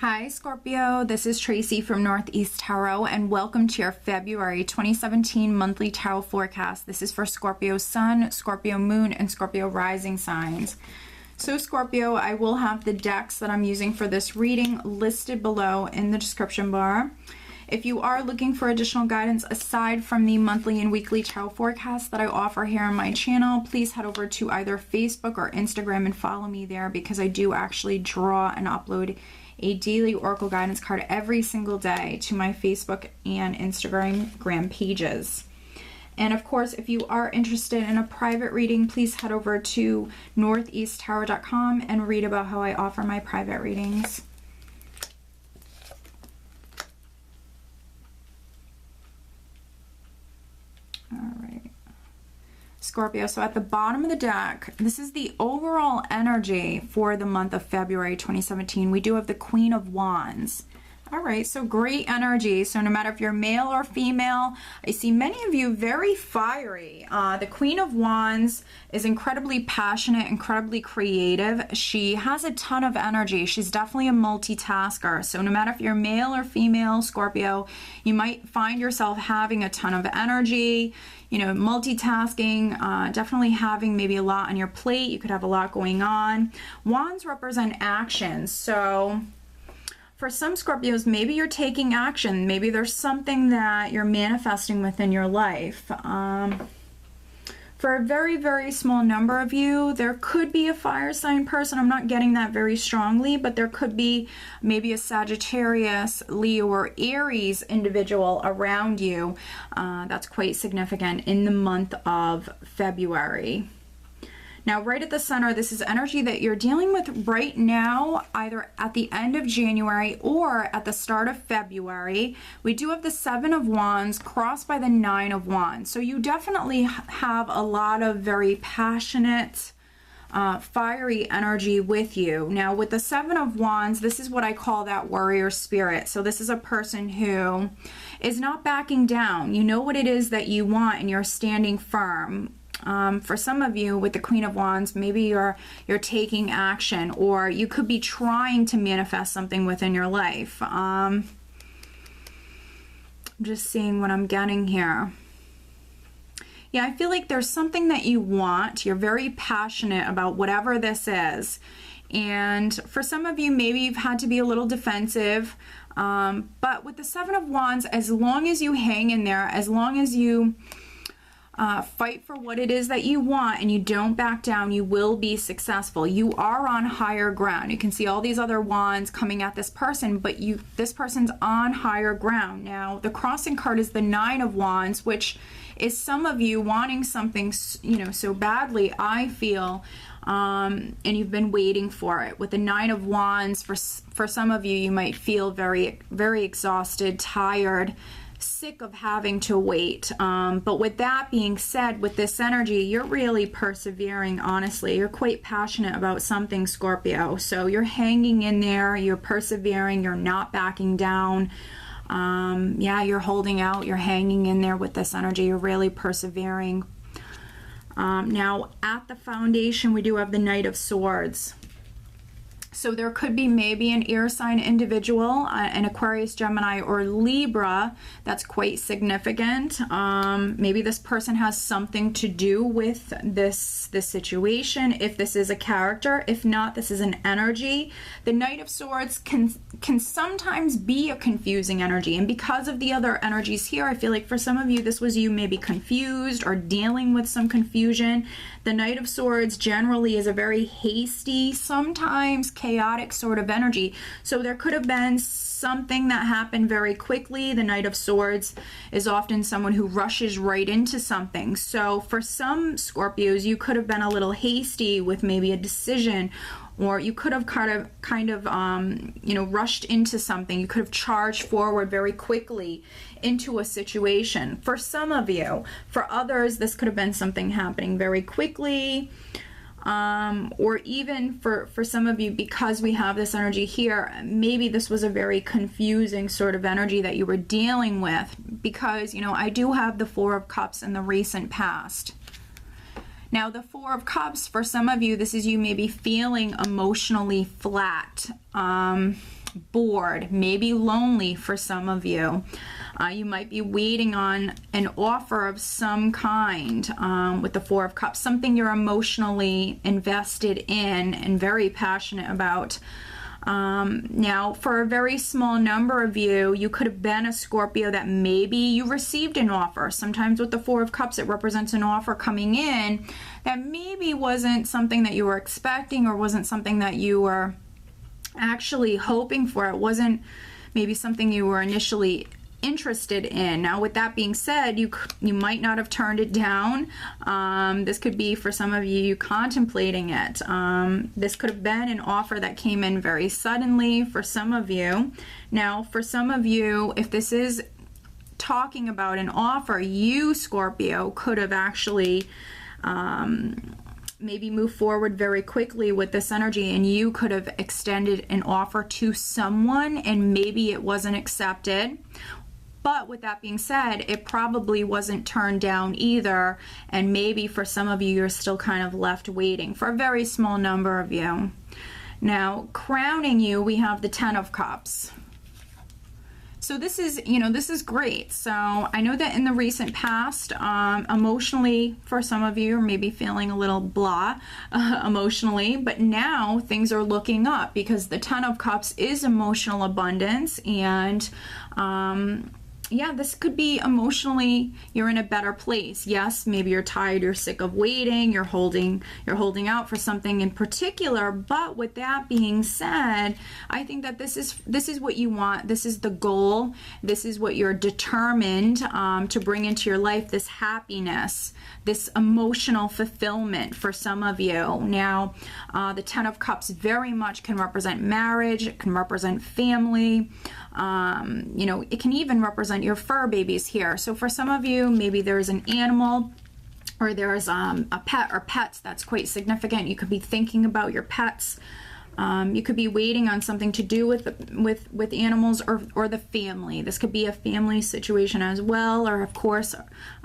Hi Scorpio, this is Tracy from Northeast Tarot and welcome to your February 2017 monthly tarot forecast. This is for Scorpio Sun, Scorpio Moon, and Scorpio Rising signs. So Scorpio, I will have the decks that I'm using for this reading listed below in the description bar. If you are looking for additional guidance aside from the monthly and weekly tarot forecasts that I offer here on my channel, please head over to either Facebook or Instagram and follow me there because I do actually draw and upload a daily oracle guidance card every single day to my Facebook and Instagram pages. And of course, if you are interested in a private reading, please head over to northeasttarot.com and read about how I offer my private readings. Scorpio, so at the bottom of the deck, this is the overall energy for the month of February 2017. We do have the Queen of Wands. All right, so great energy. So no matter if you're male or female, I see many of you very fiery. The Queen of Wands is incredibly passionate, incredibly creative. She has a ton of energy. She's definitely a multitasker. So no matter if you're male or female, Scorpio, you might find yourself having a ton of energy, you know, multitasking, definitely having maybe a lot on your plate. You could have a lot going on. Wands represent action. So for some Scorpios, maybe you're taking action. Maybe there's something that you're manifesting within your life. For a very, very small number of you, there could be a fire sign person. I'm not getting that very strongly, but there could be maybe a Sagittarius, Leo, or Aries individual around you. That's quite significant in the month of February. Now, right at the center, this is energy that you're dealing with right now, either at the end of January or at the start of February. We do have the Seven of Wands crossed by the Nine of Wands. So you definitely have a lot of very passionate, fiery energy with you. Now, with the Seven of Wands, this is what I call that warrior spirit. So this is a person who is not backing down. You know what it is that you want and you're standing firm. For some of you with the Queen of Wands, maybe you're taking action, or you could be trying to manifest something within your life. I'm just seeing what I'm getting here. Yeah, I feel like there's something that you want. You're very passionate about whatever this is. And for some of you, maybe you've had to be a little defensive. But with the Seven of Wands, as long as you hang in there, as long as you fight for what it is that you want and you don't back down, you will be successful. You are on higher ground. You can see all these other wands coming at this person, but this person's on higher ground. Now, the crossing card is the Nine of Wands, which is some of you wanting something, you know, so badly, I feel, and you've been waiting for it. With the Nine of Wands, for some of you, you might feel very, very exhausted, tired, sick of having to wait. But with that being said, with this energy, you're really persevering, honestly. You're quite passionate about something, Scorpio. So you're hanging in there, you're persevering, you're not backing down. Yeah, you're holding out, you're hanging in there with this energy. You're really persevering. Now, at the foundation, we do have the Knight of Swords. So there could be maybe an air sign individual, an Aquarius, Gemini, or Libra. That's quite significant. Maybe this person has something to do with this situation, if this is a character. If not, this is an energy. The Knight of Swords can sometimes be a confusing energy. And because of the other energies here, I feel like for some of you, this was you maybe confused or dealing with some confusion. The Knight of Swords generally is a very hasty, sometimes chaotic sort of energy. So there could have been something that happened very quickly. The Knight of Swords is often someone who rushes right into something. So for some Scorpios, you could have been a little hasty with maybe a decision, or you could have kind of you know, rushed into something. You could have charged forward very quickly into a situation. For some of you, for others, this could have been something happening very quickly. Or even for some of you, because we have this energy here, maybe this was a very confusing sort of energy that you were dealing with, because, you know, I do have the Four of Cups in the recent past. Now, the Four of Cups, for some of you, this is you maybe feeling emotionally flat, bored, maybe lonely for some of you. You might be waiting on an offer of some kind with the Four of Cups, something you're emotionally invested in and very passionate about. Now, for a very small number of you, you could have been a Scorpio that maybe you received an offer. Sometimes with the Four of Cups, it represents an offer coming in that maybe wasn't something that you were expecting or wasn't something that you were actually hoping for. It wasn't maybe something you were initially interested in. Now, with that being said, you might not have turned it down. This could be, for some of you, contemplating it. This could have been an offer that came in very suddenly for some of you. Now, for some of you, if this is talking about an offer, you, Scorpio, could have actually maybe move forward very quickly with this energy, and you could have extended an offer to someone and maybe it wasn't accepted. But with that being said, it probably wasn't turned down either, and maybe for some of you, you're still kind of left waiting, for a very small number of you. Now, crowning you, we have the Ten of Cups. So this is, this is great. So I know that in the recent past, emotionally, for some of you, are maybe feeling a little blah emotionally, but now things are looking up because the Ten of Cups is emotional abundance, and yeah, this could be emotionally, you're in a better place. Yes, maybe you're tired, you're sick of waiting, you're holding out for something in particular. But with that being said, I think that this is what you want. This is the goal. This is what you're determined to bring into your life, this happiness, this emotional fulfillment for some of you. Now, the Ten of Cups very much can represent marriage. It can represent family. It can even represent your fur babies here. So for some of you, maybe there's an animal or there's a pet or pets that's quite significant. You could be thinking about your pets. You could be waiting on something to do with animals or the family. This could be a family situation as well, or of course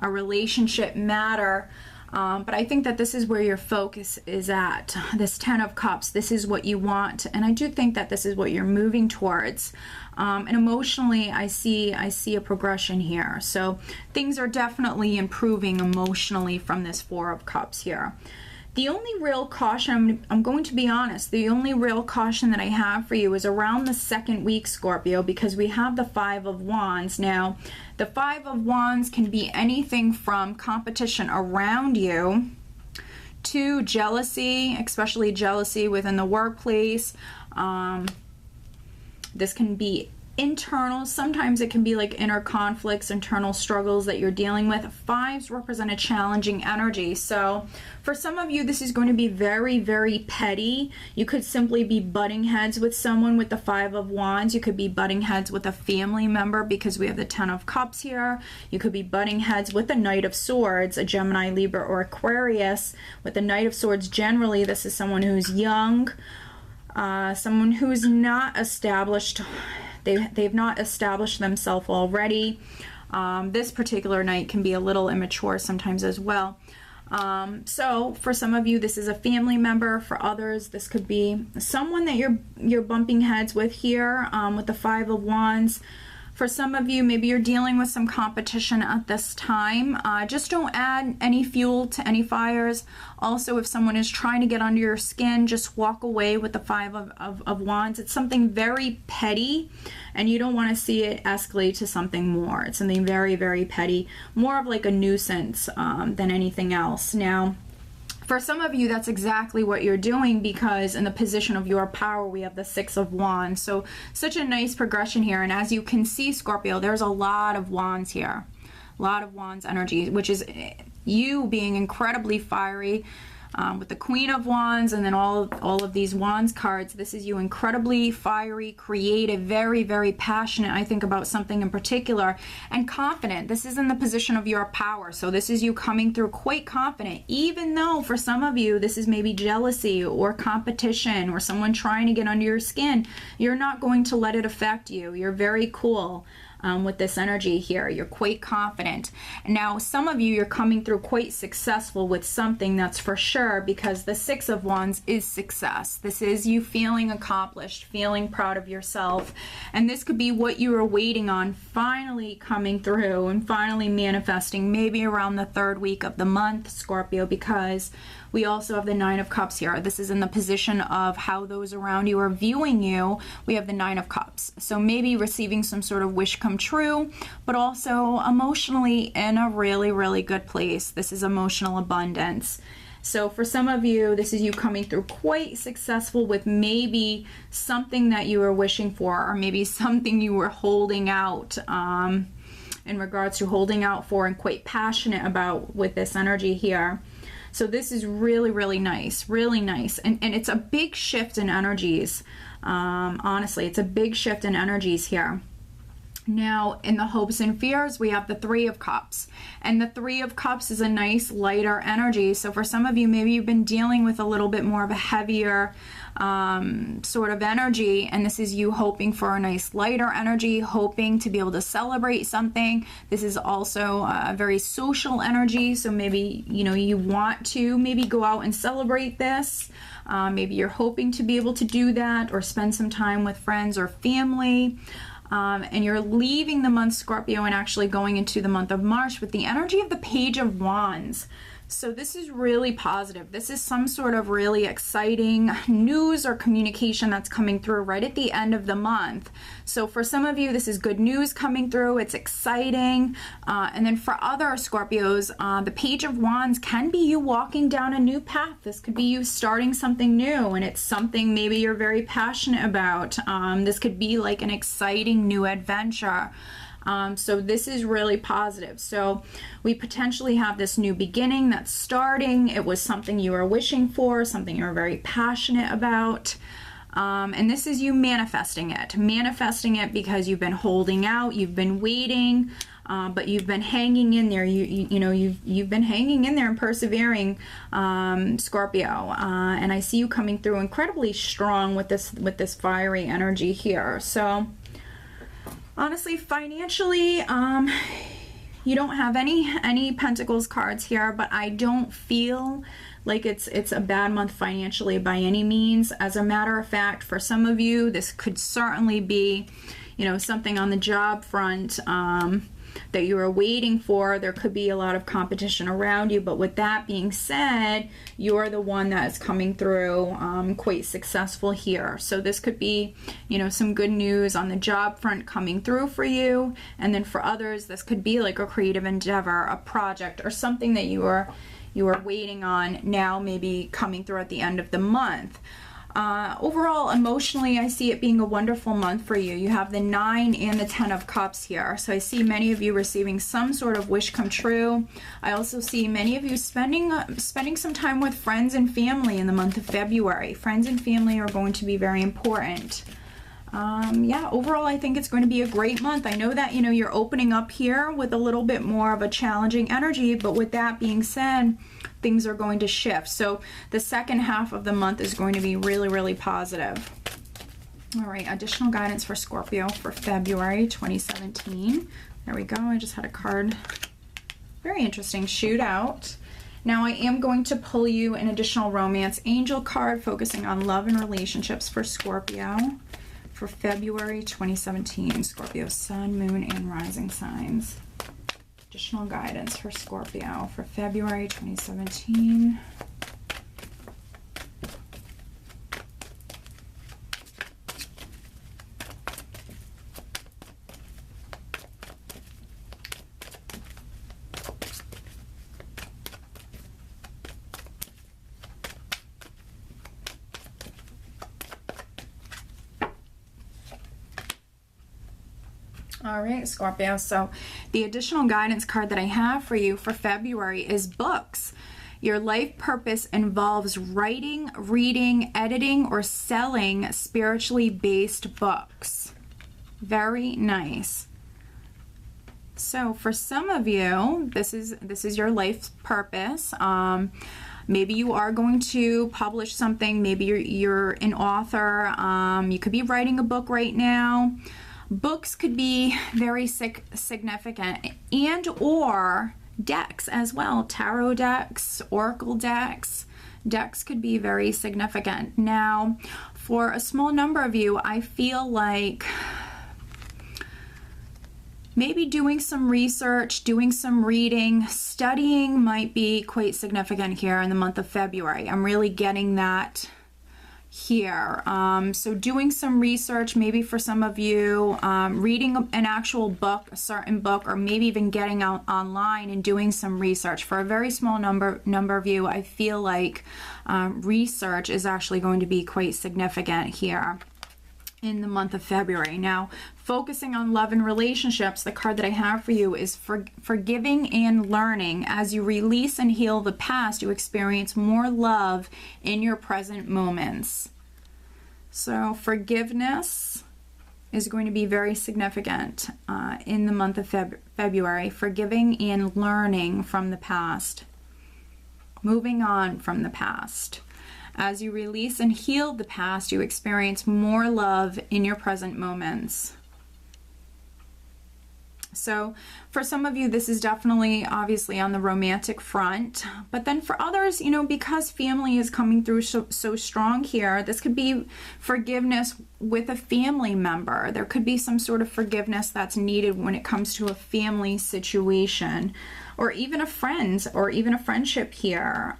a relationship matter. But I think that this is where your focus is at. This Ten of Cups, this is what you want, and I do think that this is what you're moving towards. And emotionally, I see a progression here. So things are definitely improving emotionally from this Four of Cups here. The only real caution, I'm going to be honest, the only real caution that I have for you is around the second week, Scorpio, because we have the Five of Wands. Now, the Five of Wands can be anything from competition around you to jealousy, especially jealousy within the workplace. This can be internal. Sometimes it can be like inner conflicts, internal struggles that you're dealing with. Fives represent a challenging energy. So for some of you, this is going to be very, very petty. You could simply be butting heads with someone with the Five of Wands. You could be butting heads with a family member because we have the Ten of Cups here. You could be butting heads with the Knight of Swords, a Gemini, Libra, or Aquarius. With the Knight of Swords, generally, this is someone who's young, someone who's not established. They've not established themselves already. This particular knight can be a little immature sometimes as well. So for some of you, this is a family member. For others, this could be someone that you're bumping heads with here with the Five of Wands. For some of you, maybe you're dealing with some competition at this time. Just don't add any fuel to any fires. Also, if someone is trying to get under your skin, just walk away with the Five of Wands. It's something very petty, and you don't want to see it escalate to something more. It's something very, very petty, more of like a nuisance than anything else. Now, for some of you, that's exactly what you're doing, because in the position of your power, we have the Six of Wands. So such a nice progression here. And as you can see, Scorpio, there's a lot of wands here. A lot of wands energy, which is you being incredibly fiery. With the Queen of Wands and then all of these wands cards, this is you incredibly fiery, creative, very, very passionate, I think, about something in particular, and confident. This is in the position of your power. So this is you coming through quite confident, even though for some of you, this is maybe jealousy or competition or someone trying to get under your skin. You're not going to let it affect you. You're very cool. with this energy here. You're quite confident. Now, some of you, you're coming through quite successful with something, that's for sure, because the Six of Wands is success. This is you feeling accomplished, feeling proud of yourself. And this could be what you were waiting on finally coming through and finally manifesting, maybe around the 3rd week of the month, Scorpio, because we also have the Nine of Cups here. This is in the position of how those around you are viewing you. We have the Nine of Cups. So maybe receiving some sort of wish come true, but also emotionally in a really, really good place. This is emotional abundance. So for some of you, this is you coming through quite successful with maybe something that you were wishing for, or maybe something you were holding out, in regards to holding out for and quite passionate about with this energy here. So this is really, really nice, really nice. And it's a big shift in energies. Honestly, it's a big shift in energies here. Now, in the hopes and fears, we have the Three of Cups. And the Three of Cups is a nice, lighter energy. So for some of you, maybe you've been dealing with a little bit more of a heavier sort of energy, and this is you hoping for a nice, lighter energy, hoping to be able to celebrate something. This is also a very social energy. So maybe, you know, you want to maybe go out and celebrate this. Maybe you're hoping to be able to do that, or spend some time with friends or family. And you're leaving the month, Scorpio, and actually going into the month of March with the energy of the Page of Wands. So this is really positive. This is some sort of really exciting news or communication that's coming through right at the end of the month. So for some of you, this is good news coming through. It's exciting. And then for other Scorpios, the Page of Wands can be you walking down a new path. This could be you starting something new, and it's something maybe you're very passionate about. This could be like an exciting new adventure. So this is really positive. So we potentially have this new beginning that's starting. It was something you were wishing for, something you were very passionate about. And this is you manifesting it because you've been holding out, you've been waiting, but you've been hanging in there. You've been hanging in there and persevering, Scorpio. And I see you coming through incredibly strong with this fiery energy here. So honestly, financially, you don't have any Pentacles cards here, but I don't feel like it's a bad month financially by any means. As a matter of fact, for some of you, this could certainly be, you know, something on the job front that you are waiting for. There could be a lot of competition around you, but with that being said, you're the one that is coming through quite successful here. So this could be, you know, some good news on the job front coming through for you. And then for others, this could be like a creative endeavor, a project, or something that you are waiting on now, maybe coming through at the end of the month. Overall, emotionally, I see it being a wonderful month for you. You have the 9 and the 10 of Cups here. So I see many of you receiving some sort of wish come true. I also see many of you spending some time with friends and family in the month of February. Friends and family are going to be very important. Yeah, overall, I think it's going to be a great month. I know that, you know, you're opening up here with a little bit more of a challenging energy, but with that being said, things are going to shift. So the second half of the month is going to be really, really positive. All right, additional guidance for Scorpio for February 2017. There we go. I just had a card. Very interesting. Shootout. Now I am going to pull you an additional romance angel card focusing on love and relationships for Scorpio for February 2017. Scorpio sun, moon, and rising signs. Additional guidance for Scorpio for February 2017. All right, Scorpio, so the additional guidance card that I have for you for February is books. Your life purpose involves writing, reading, editing, or selling spiritually based books. Very nice. So for some of you, this is your life purpose. Maybe you are going to publish something. Maybe you're an author. You could be writing a book right now. Books could be very significant, and or decks as well. Tarot decks, oracle decks. Decks could be very significant. Now, for a small number of you, I feel like maybe doing some research, doing some reading, studying might be quite significant here in the month of February. I'm really getting that here. So doing some research, maybe for some of you, reading an actual book, a certain book, or maybe even getting out online and doing some research. For a very small number of you, I feel like research is actually going to be quite significant here in the month of February. Now, focusing on love and relationships, the card that I have for you is forgiving and learning. As you release and heal the past, you experience more love in your present moments. So forgiveness is going to be very significant in the month of February. Forgiving and learning from the past. Moving on from the past. As you release and heal the past, you experience more love in your present moments. So for some of you, this is definitely obviously on the romantic front. But then for others, you know, because family is coming through so strong here, this could be forgiveness with a family member. There could be some sort of forgiveness that's needed when it comes to a family situation, or even a friend, or even a friendship here.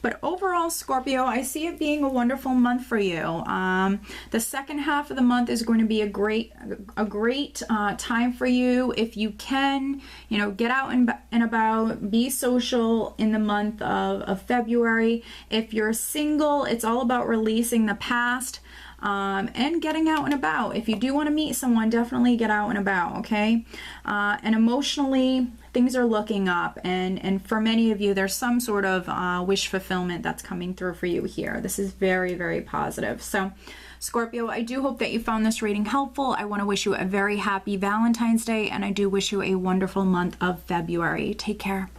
But overall, Scorpio, I see it being a wonderful month for you. The second half of the month is going to be a great time for you. If you can, you know, get out and about, be social in the month of February. If you're single, it's all about releasing the past and getting out and about. If you do want to meet someone, definitely get out and about, okay? And emotionally, things are looking up, and for many of you, there's some sort of wish fulfillment that's coming through for you here. This is very, very positive. So, Scorpio, I do hope that you found this reading helpful. I want to wish you a very happy Valentine's Day, and I do wish you a wonderful month of February. Take care.